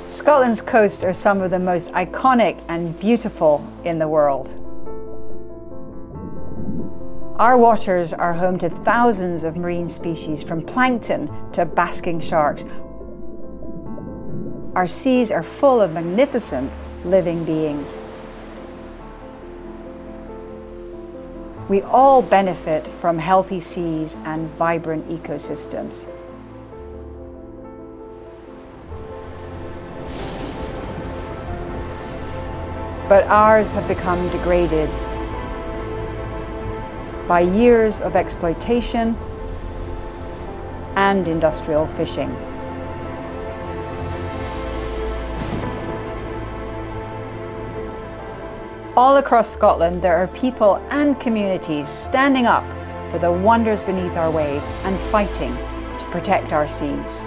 Scotland's coasts are some of the most iconic and beautiful in the world. Our waters are home to thousands of marine species, from plankton to basking sharks. Our seas are full of magnificent living beings. We all benefit from healthy seas and vibrant ecosystems. But ours have become degraded by years of exploitation and industrial fishing. All across Scotland, there are people and communities standing up for the wonders beneath our waves and fighting to protect our seas.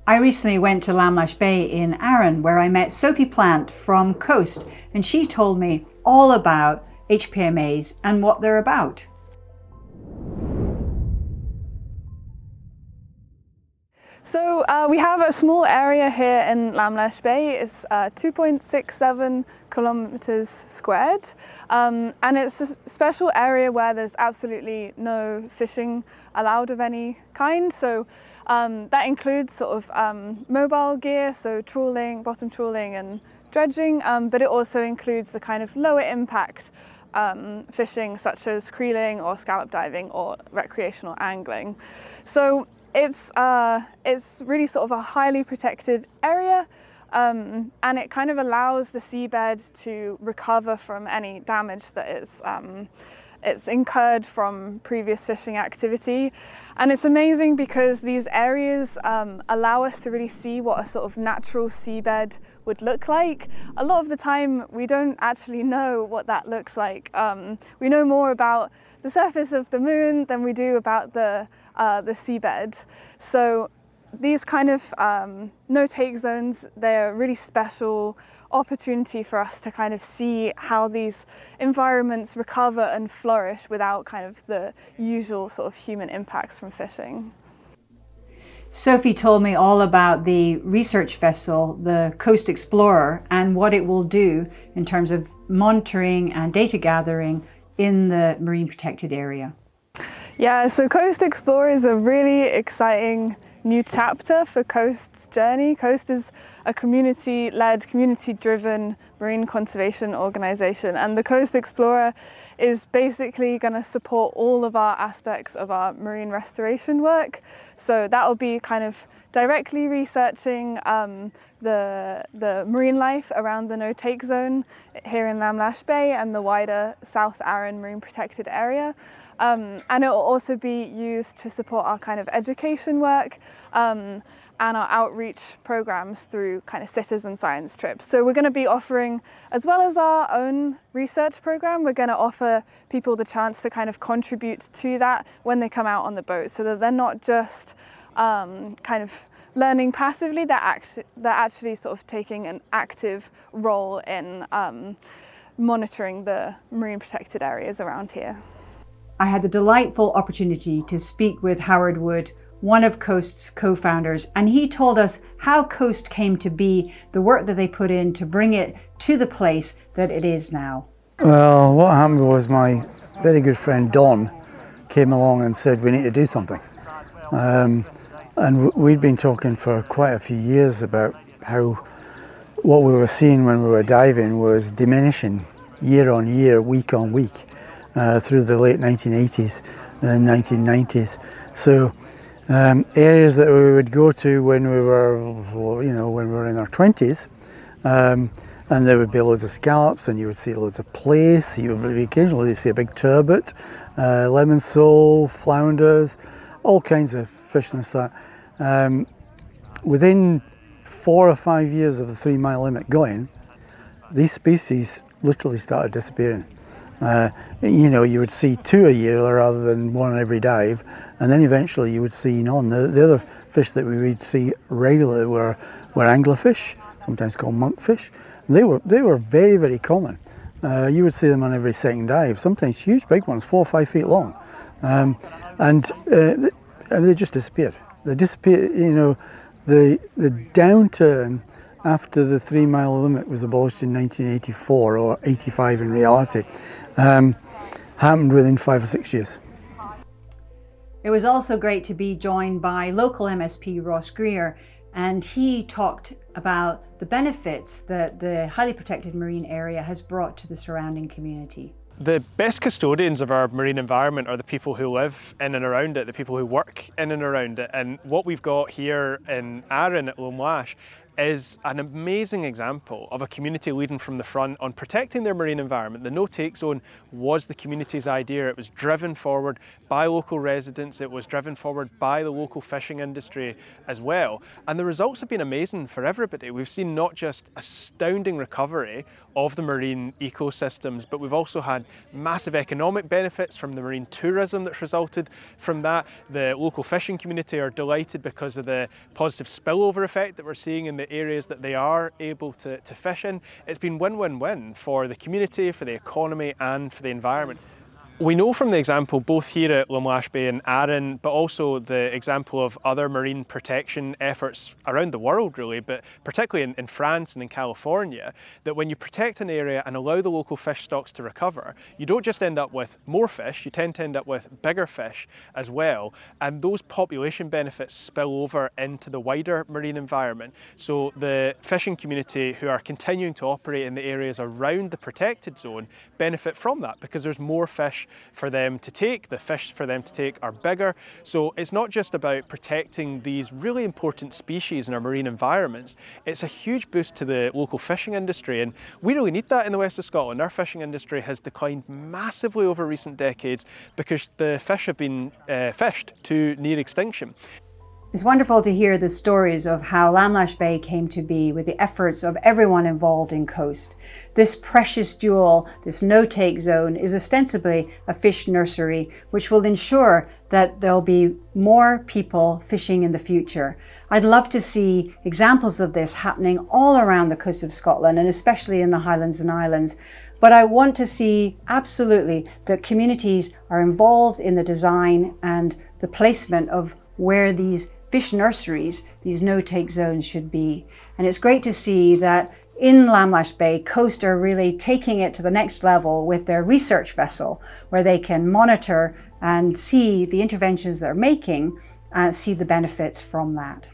I recently went to Lamlash Bay in Arran, where I met Sophie Plant from Coast, and she told me all about HPMAs and what they're about. So we have a small area here in Lamlash Bay. It's 2.67 kilometers squared, and it's a special area where there's absolutely no fishing allowed of any kind. So that includes sort of mobile gear, so trawling, bottom trawling and dredging, but it also includes the kind of lower impact fishing such as creeling or scallop diving or recreational angling. So it's really sort of a highly protected area, and it kind of allows the seabed to recover from any damage that it's incurred from previous fishing activity. And it's amazing because these areas allow us to really see what a sort of natural seabed would look like. A lot of the time we don't actually know what that looks like. We know more about the surface of the moon than we do about the seabed. So these kind of no-take zones, they're a really special opportunity for us to kind of see how these environments recover and flourish without kind of the usual sort of human impacts from fishing. Sophie told me all about the research vessel, the Coast Explorer, and what it will do in terms of monitoring and data gathering in the marine protected area. Yeah, so Coast Explorer is a really exciting new chapter for Coast's journey. Coast is a community-led, community-driven marine conservation organisation, and the Coast Explorer is basically going to support all of our aspects of our marine restoration work. So that will be kind of directly researching the marine life around the no-take zone here in Lamlash Bay and the wider South Arran marine protected area. And it will also be used to support our kind of education work and our outreach programs through kind of citizen science trips. So we're going to be offering, as well as our own research program, we're going to offer people the chance to kind of contribute to that when they come out on the boat, so that they're not just kind of learning passively, they're actually sort of taking an active role in monitoring the marine protected areas around here. I had the delightful opportunity to speak with Howard Wood, one of Coast's co-founders, and he told us how Coast came to be, the work that they put in to bring it to the place that it is now. Well, what happened was my very good friend Don came along and said we need to do something. And we'd been talking for quite a few years about how what we were seeing when we were diving was diminishing year on year, week on week. Through the late 1980s and 1990s. So areas that we would go to when we were, when we were in our 20s, and there would be loads of scallops, and you would see loads of plaice, you would occasionally see a big turbot, lemon sole, flounders, all kinds of fish and stuff. Within 4 or 5 years of the 3 mile limit going, these species literally started disappearing. You would see 2 a year rather than 1 every dive, and then eventually you would see none. The other fish that we would see regularly were anglerfish, sometimes called monkfish. They were very, very common. You would see them on every second dive, sometimes huge big ones, 4 or 5 feet long. And they just disappeared. They disappeared, you know, the downturn after the 3 mile limit was abolished in 1984, or 85 in reality, happened within 5 or 6 years. It was also great to be joined by local MSP Ross Greer, and he talked about the benefits that the highly protected marine area has brought to the surrounding community. The best custodians of our marine environment are the people who live in and around it, the people who work in and around it. And what we've got here in Arran at Lamlash is an amazing example of a community leading from the front on protecting their marine environment. The no-take zone was the community's idea. It was driven forward by local residents. It was driven forward by the local fishing industry as well. And the results have been amazing for everybody. We've seen not just astounding recovery of the marine ecosystems, but we've also had massive economic benefits from the marine tourism that's resulted from that. The local fishing community are delighted because of the positive spillover effect that we're seeing in the areas that they are able to fish in. It's been win-win-win for the community, for the economy and for the environment. We know from the example both here at Lamlash Bay and Arran, but also the example of other marine protection efforts around the world really, but particularly in France and in California, that when you protect an area and allow the local fish stocks to recover, you don't just end up with more fish, you tend to end up with bigger fish as well. And those population benefits spill over into the wider marine environment. So the fishing community who are continuing to operate in the areas around the protected zone benefit from that because there's more fish for them to take, the fish for them to take are bigger. So it's not just about protecting these really important species in our marine environments, it's a huge boost to the local fishing industry, and we really need that in the west of Scotland. Our fishing industry has declined massively over recent decades because the fish have been fished to near extinction. It's wonderful to hear the stories of how Lamlash Bay came to be with the efforts of everyone involved in coast. This precious jewel, this no-take zone, is ostensibly a fish nursery, which will ensure that there'll be more people fishing in the future. I'd love to see examples of this happening all around the coast of Scotland, and especially in the Highlands and Islands. But I want to see absolutely that communities are involved in the design and the placement of where these fish nurseries, these no-take zones should be. And it's great to see that in Lamlash Bay, Coast are really taking it to the next level with their research vessel, where they can monitor and see the interventions they're making and see the benefits from that.